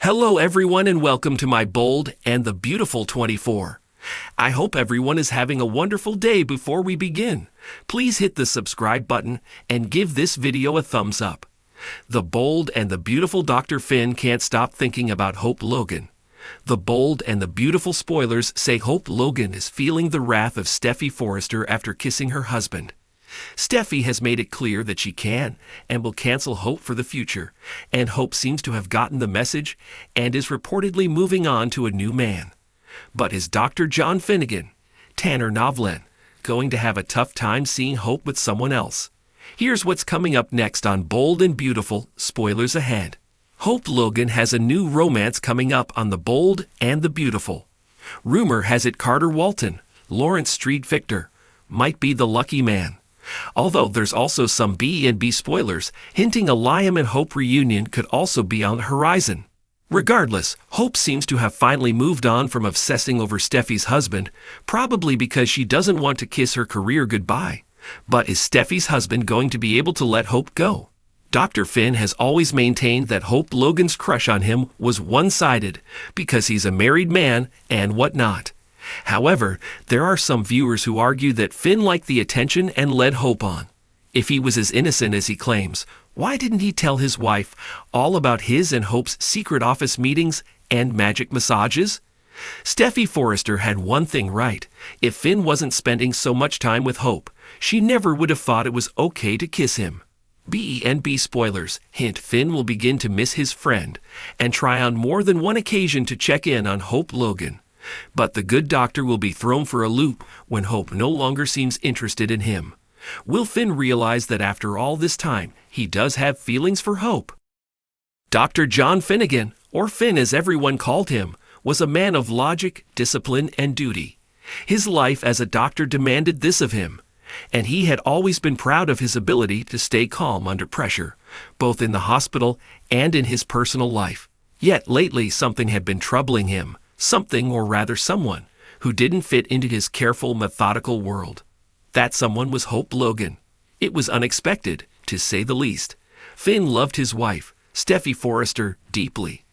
Hello everyone and welcome to my bold and the beautiful 24. I hope everyone is having a wonderful day. Before we begin, please hit the subscribe button and give this video a thumbs up. The bold and the beautiful Dr. Finn can't stop thinking about Hope Logan. The bold and the beautiful spoilers say Hope Logan is feeling the wrath of Steffy Forrester after kissing her husband. Steffy has made it clear that she can and will cancel Hope for the future, and Hope seems to have gotten the message and is reportedly moving on to a new man. But is Dr. John Finnegan, Tanner Novlan, going to have a tough time seeing Hope with someone else? Here's what's coming up next on Bold and Beautiful, spoilers ahead. Hope Logan has a new romance coming up on The Bold and the Beautiful. Rumor has it Carter Walton, Lawrence Street Victor, might be the lucky man. Although there's also some B&B spoilers hinting a Liam and Hope reunion could also be on the horizon. Regardless, Hope seems to have finally moved on from obsessing over Steffy's husband, probably because she doesn't want to kiss her career goodbye. But is Steffy's husband going to be able to let Hope go? Dr. Finn has always maintained that Hope Logan's crush on him was one-sided because he's a married man and whatnot. However, there are some viewers who argue that Finn liked the attention and led Hope on. If he was as innocent as he claims, why didn't he tell his wife all about his and Hope's secret office meetings and magic massages? Steffy Forrester had one thing right. If Finn wasn't spending so much time with Hope, she never would have thought it was okay to kiss him. B&B spoilers hint Finn will begin to miss his friend and try on more than one occasion to check in on Hope Logan. But the good doctor will be thrown for a loop when Hope no longer seems interested in him. Will Finn realize that after all this time, he does have feelings for Hope? Dr. John Finnegan, or Finn as everyone called him, was a man of logic, discipline, and duty. His life as a doctor demanded this of him, and he had always been proud of his ability to stay calm under pressure, both in the hospital and in his personal life. Yet lately something had been troubling him. Something, or rather someone, who didn't fit into his careful, methodical world. That someone was Hope Logan. It was unexpected, to say the least. Finn loved his wife, Steffy Forrester, deeply.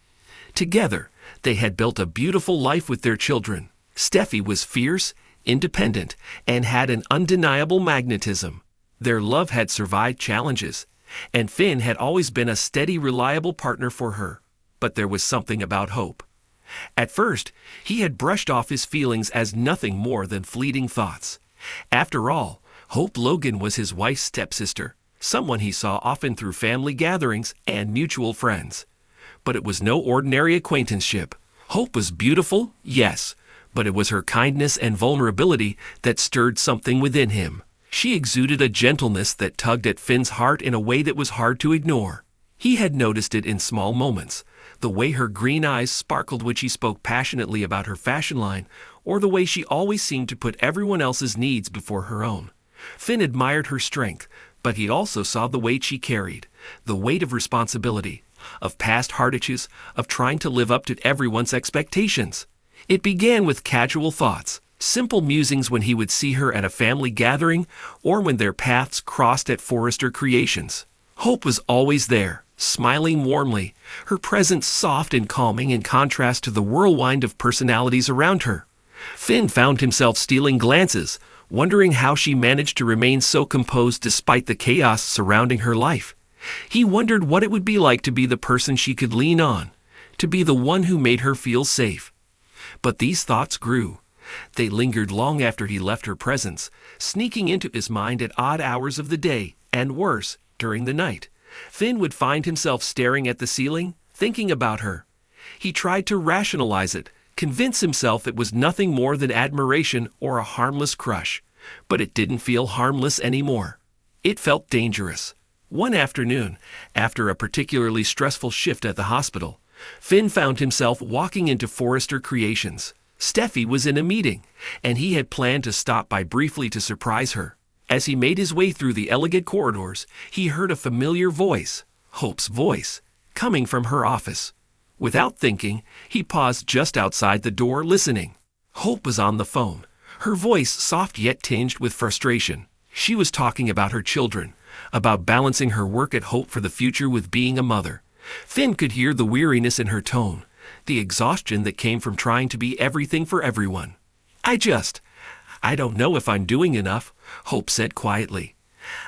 Together, they had built a beautiful life with their children. Steffy was fierce, independent, and had an undeniable magnetism. Their love had survived challenges, and Finn had always been a steady, reliable partner for her. But there was something about Hope. At first, he had brushed off his feelings as nothing more than fleeting thoughts. After all, Hope Logan was his wife's stepsister, someone he saw often through family gatherings and mutual friends. But it was no ordinary acquaintanceship. Hope was beautiful, yes, but it was her kindness and vulnerability that stirred something within him. She exuded a gentleness that tugged at Finn's heart in a way that was hard to ignore. He had noticed it in small moments. The way her green eyes sparkled when she spoke passionately about her fashion line, or the way she always seemed to put everyone else's needs before her own. Finn admired her strength, but he also saw the weight she carried, the weight of responsibility, of past hardages, of trying to live up to everyone's expectations. It began with casual thoughts, simple musings when he would see her at a family gathering or when their paths crossed at Forrester Creations. Hope was always there, smiling warmly, her presence soft and calming in contrast to the whirlwind of personalities around her. Finn found himself stealing glances, wondering how she managed to remain so composed despite the chaos surrounding her life. He wondered what it would be like to be the person she could lean on, to be the one who made her feel safe. But these thoughts grew. They lingered long after he left her presence, sneaking into his mind at odd hours of the day, and worse, during the night. Finn would find himself staring at the ceiling, thinking about her. He tried to rationalize it, convince himself it was nothing more than admiration or a harmless crush. But it didn't feel harmless anymore. It felt dangerous. One afternoon, after a particularly stressful shift at the hospital, Finn found himself walking into Forrester Creations. Steffy was in a meeting, and he had planned to stop by briefly to surprise her. As he made his way through the elegant corridors, he heard a familiar voice, Hope's voice, coming from her office. Without thinking, he paused just outside the door, listening. Hope was on the phone, her voice soft yet tinged with frustration. She was talking about her children, about balancing her work at Hope for the future with being a mother. Finn could hear the weariness in her tone, the exhaustion that came from trying to be everything for everyone. I don't know if I'm doing enough, Hope said quietly.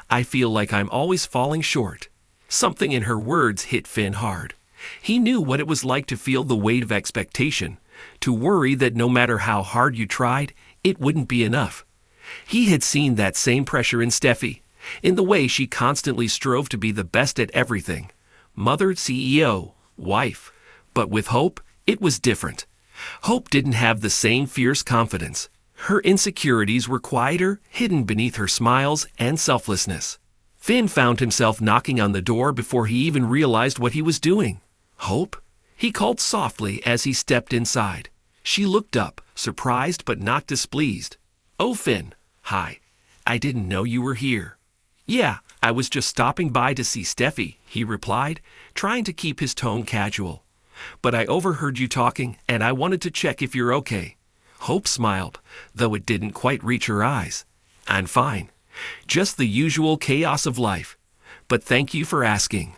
I feel like I'm always falling short. Something in her words hit Finn hard. He knew what it was like to feel the weight of expectation, to worry that no matter how hard you tried, it wouldn't be enough. He had seen that same pressure in Steffy, in the way she constantly strove to be the best at everything. Mother, CEO, wife. But with Hope, it was different. Hope didn't have the same fierce confidence. Her insecurities were quieter, hidden beneath her smiles and selflessness. Finn found himself knocking on the door before he even realized what he was doing. Hope? He called softly as he stepped inside. She looked up, surprised but not displeased. Oh, Finn. Hi. I didn't know you were here. Yeah, I was just stopping by to see Steffy, he replied, trying to keep his tone casual. But I overheard you talking, and I wanted to check if you're okay. Hope smiled, though it didn't quite reach her eyes. I'm fine. Just the usual chaos of life. But thank you for asking.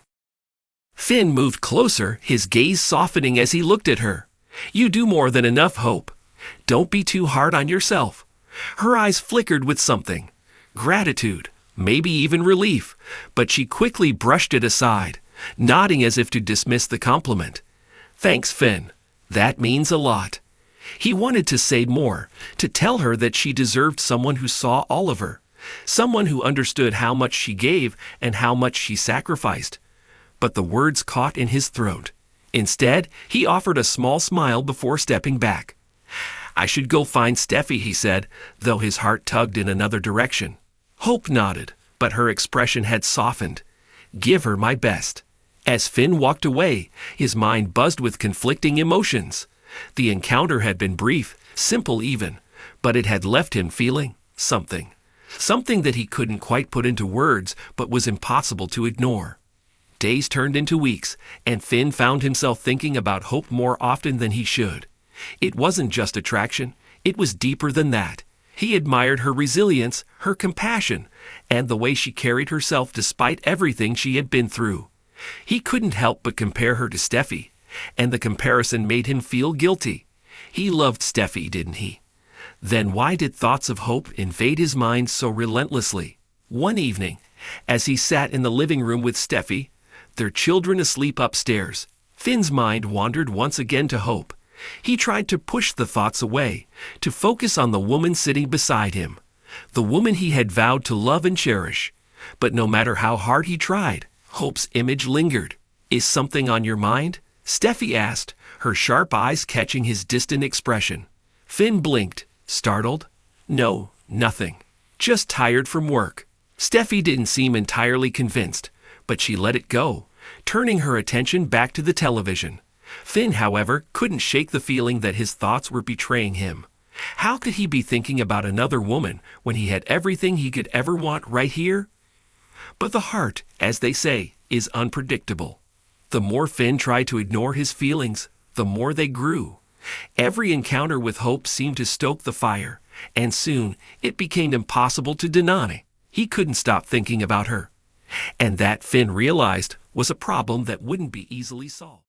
Finn moved closer, his gaze softening as he looked at her. You do more than enough, Hope. Don't be too hard on yourself. Her eyes flickered with something. Gratitude, maybe even relief, but she quickly brushed it aside, nodding as if to dismiss the compliment. Thanks, Finn. That means a lot. He wanted to say more, to tell her that she deserved someone who saw all of her, someone who understood how much she gave and how much she sacrificed. But the words caught in his throat. Instead, he offered a small smile before stepping back. I should go find Steffy, he said, though his heart tugged in another direction. Hope nodded, but her expression had softened. Give her my best. As Finn walked away, his mind buzzed with conflicting emotions. The encounter had been brief, simple even, but it had left him feeling something. Something that he couldn't quite put into words, but was impossible to ignore. Days turned into weeks, and Finn found himself thinking about Hope more often than he should. It wasn't just attraction, it was deeper than that. He admired her resilience, her compassion, and the way she carried herself despite everything she had been through. He couldn't help but compare her to Steffy, and the comparison made him feel guilty. He loved Steffy, didn't he? Then why did thoughts of Hope invade his mind so relentlessly? One evening, as he sat in the living room with Steffy, their children asleep upstairs, Finn's mind wandered once again to Hope. He tried to push the thoughts away, to focus on the woman sitting beside him, the woman he had vowed to love and cherish. But no matter how hard he tried, Hope's image lingered. Is something on your mind? Steffy asked, her sharp eyes catching his distant expression. Finn blinked, startled. No, nothing. Just tired from work. Steffy didn't seem entirely convinced, but she let it go, turning her attention back to the television. Finn, however, couldn't shake the feeling that his thoughts were betraying him. How could he be thinking about another woman when he had everything he could ever want right here? But the heart, as they say, is unpredictable. The more Finn tried to ignore his feelings, the more they grew. Every encounter with Hope seemed to stoke the fire, and soon it became impossible to deny. He couldn't stop thinking about her. And that, Finn realized, was a problem that wouldn't be easily solved.